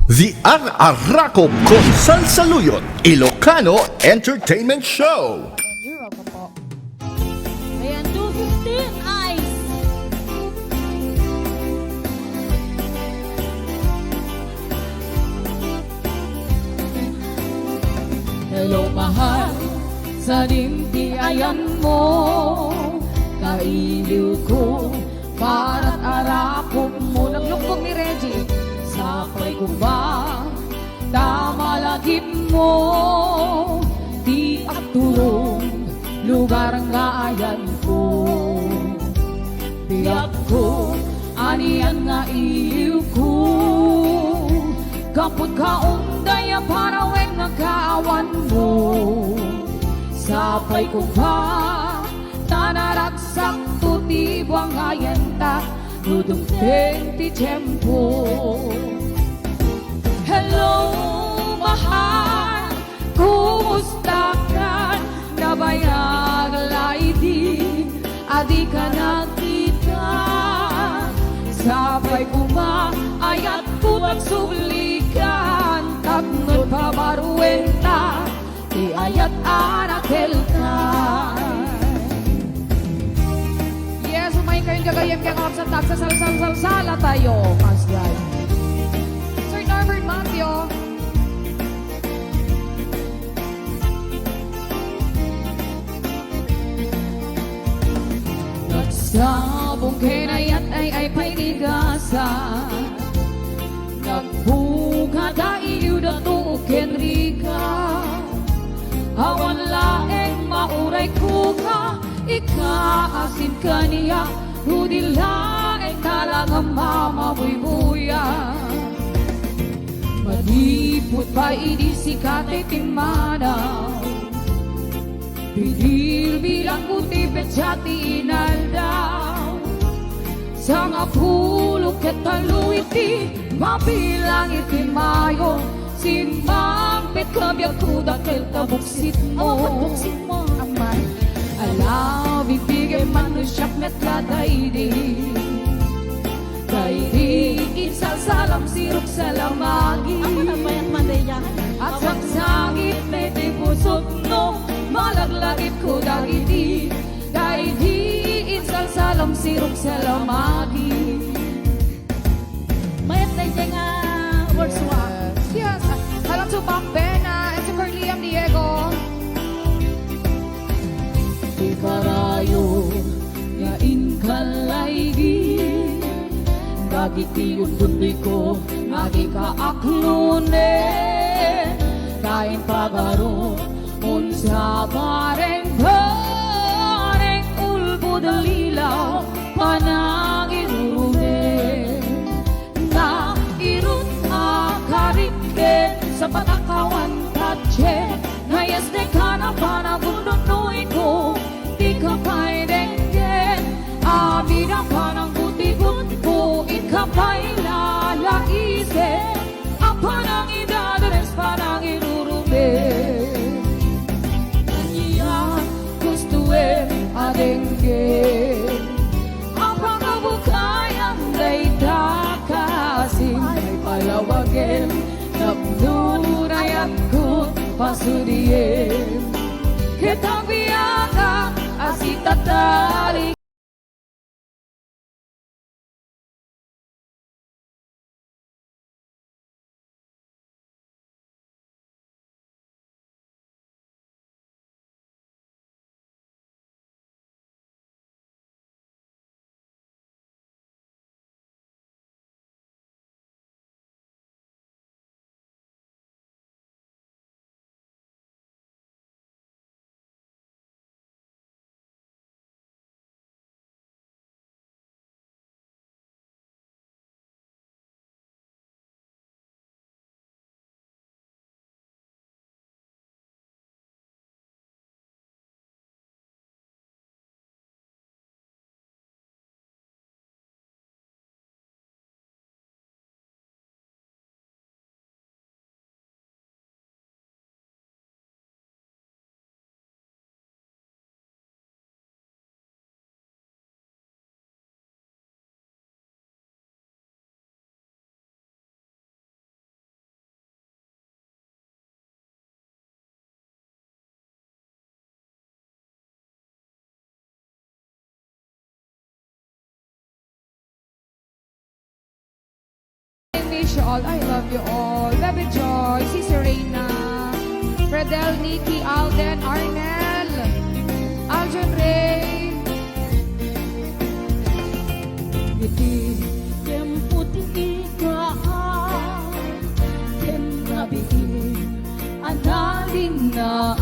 The Ar-Arako Konsal Saluyot Ilocano Entertainment Show. And you're welcome po. Ayan, 215 eyes. Hello, mahal. Sa dimpiayan mo, kailiw ko, para't arako mo. Naglukbog ni Reggie. Sapay ko ba, tama lagip mo, di at turong lugar nga ayan ko. Biyak ko, aniyan nga iliw ko, kapag kaunday paraweng nagkaawan mo. Sapay ko ba, tanaragsak tutibwang ayenta, dudugteng ti tiyempo. Hello, mahal, kumusta ka? Nabayag laiti, adi ka nakita. Sabay kuma, ayat ko magsublikan, tagnod pabaruenta, ti ayat arakel ka. Yes, umayin kayong gagayem kaya ngap sa tagsa sala tayo, Masday. Sir Norbert Matthew. Nagsabong kinayat ay painigasa, nagbuka daiyo na to kenrika, awan laeng mauray ko ka, ikaasin ka niya, hudi laeng talangang mamabuy-buya. Malipot pa idisikate timanaw, bidil bilang puti petsati inaldaw. Sa nga pulok ketaluiti, mabilang itimayo, simampit kabiyak kuda kel kabuksit mo. Kabuksit mo, amay. Alabi bigay manusyak met kadaidi, kaidi insal salam siruk salamagi. Ako na ba yan mandaya? At sagsangit may tipusok no, malaglagit ko dagiti, kaidi insal salam siruk salamagi. Mayat na yung nga words wa. Yes, halang to Bang Bena and to Liam Diego. Di karayo yain kalaigi, dagiti yung bundoy ko ngagi kaaklone, kain pagaro unsa pareng pareng ulbo dalilaw panangin urune, na irun akarike sa patakawan tatche, ngayas de kana panagundonoy ko, di ka pa'y denggen, amina panang buti-but ko, ikapa'y lalaise, apanang idadares panang inurume. Kanya gustuin adenggen, apang kabukayang dayta kasin, ay palawagin, nabnurayat ko pasudien, kitang biyaka asitatali. all, I love you all. Baby Joy, si Serena, Fredel, Nikki, Alden, Arnel, Aljon Ray. Iti kemput ikaan kem nabiin analinaaw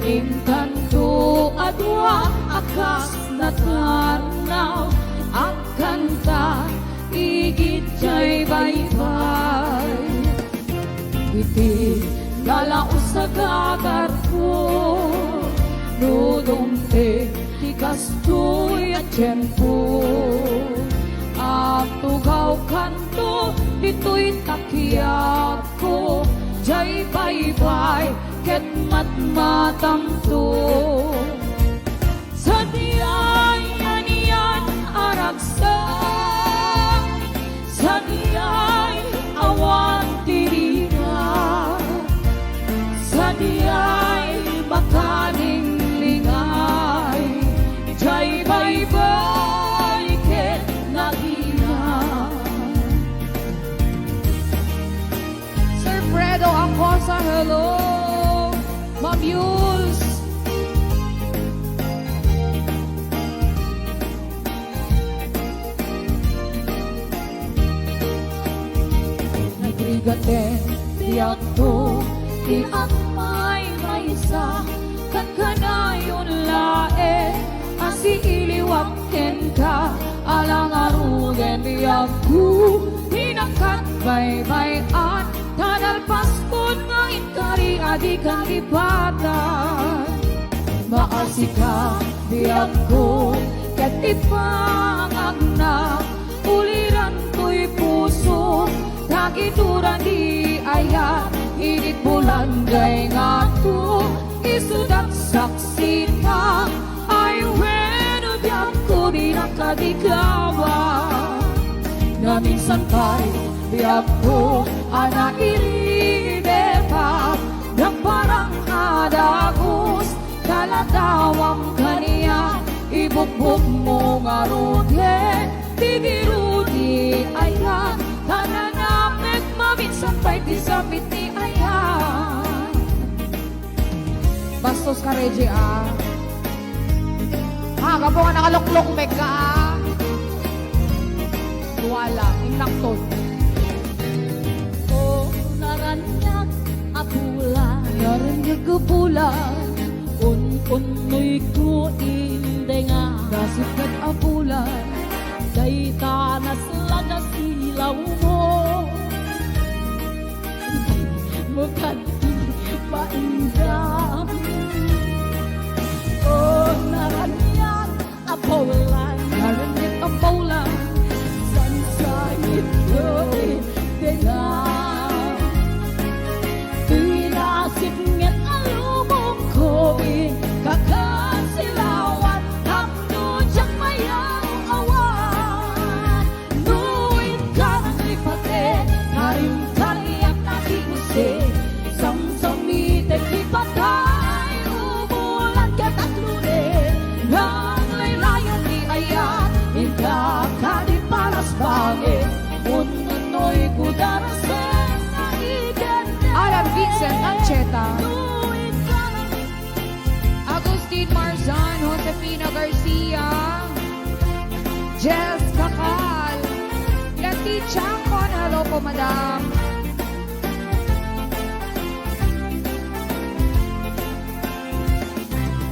Engkanto adwa akas na tanaw ang kanta igit jay baybay Iti galao sa gagar ko Nudumte kastoy at tiyempo At tugaw kanto dito'y takiyak ko Jay baybay ket matmatamto Sa diyay aniyan aragsak Sa diyay awan tiriga Sa diyay makaning lingay Jay baybay ket nagina Sir Fredo Acosa, hello. Ma'am Yules. Nagrigaten di ato di amay maysa kan kanayon lae asi iliwak ken ka alang arugen di aku tinakat baybayan tanal paspon nga inkari adi kang ipatan maasika di ako ket ipangagna uliran ko'y puso Nakituran di ayat Init bulan gay nga to Isudat saksi ka Ay weno diyan ko di nakadigawa Na minsan kay biyak ko Ana iribe pa Nang parang adagos Kalatawang kaniya Ibukbuk mo nga rude Tigiru di ayat Tananapit maminsan pa'y di sabit ni ayan Bastos ka, Reggie, ah. Aga po nga nakaluklok, mega, ah. Wala, inakton. O naranyak apulan Narinig ko pula, Un-unoy ko indenga nasikat apulan. Day tanas laga silaw mo Mukaddi paindam O naranyan apulan Narinig ang pula, Sansayit ko'y dengar Pinasit ngit alubong ko'y kakasilawan Tapno diyang mayang awan Nuwit ka ng lipate Karim kaliyak na tinusi Samsamitin lipatay Umulan ka tatlunin Nang laylayan di ayat Inka ka di paras bangin Ununoy kudarasen na igen Alan Vincent Ancheta, Nuwit ka ng Agustin Marzan, Josefina Garcia, Jess Kakal, Lati Changkon, hello po, madam.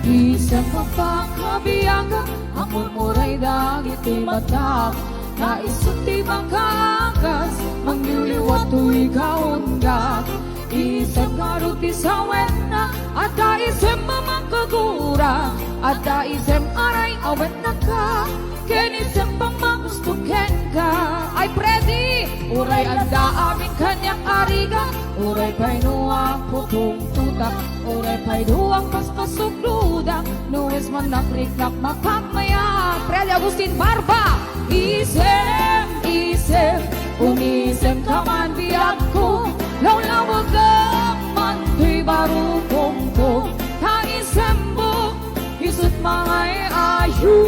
Isang mapakabiyaga Ang murmuray dagit di matak Naisot di makakas Mangyuliwat tu'y kaundak Isang karot di sawena At daisem mamagkagura At daisem aray awen na ka Kenisem pamagustuken ka Ay, Freddy! Uray anda amin kanyang ariga Uray pa'y nuwang putong tutak Uray pa'y duwang paspasok ludak Nuwes man nakriknak makakmaya Freddy Agustin Barba! Isem, isem, umisem ka man biyak ko Lawlawag ang man tuy barukong ko Taisem mo, isut mangay ayu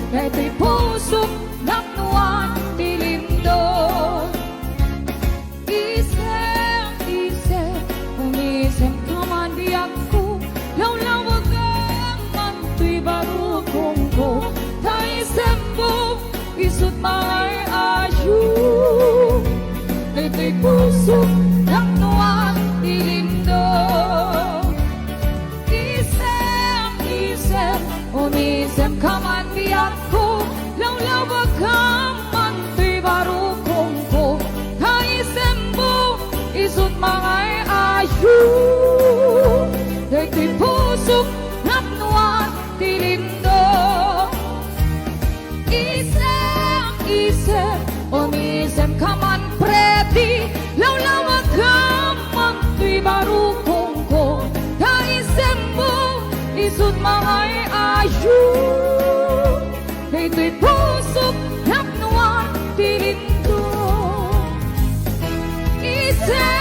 Kay tuy pusok naknuan tilimdo mangay ayu dagito'y pusok napnuan tilindo isem onisem kaman preti lawlawag kaman tuy baru kongko da isem mo isut mangay ayu dagito'y pusok napnuan tilindo isem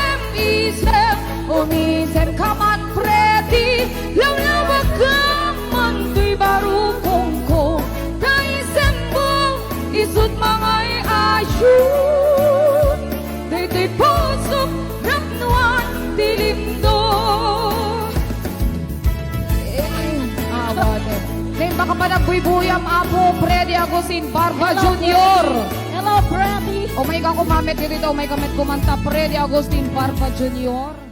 onisem kaman preti lawlawag kaman tuy baru kongko da isem mo isut mangay ayu dagito'y pusok napnuan tilindo awade Len baka pa nagbuybuyam apo Freddy Agustin Barba Jr. Hello, Freddy. O may kumamit dito, may kamit kumanta Freddy Agustin Barba Jr.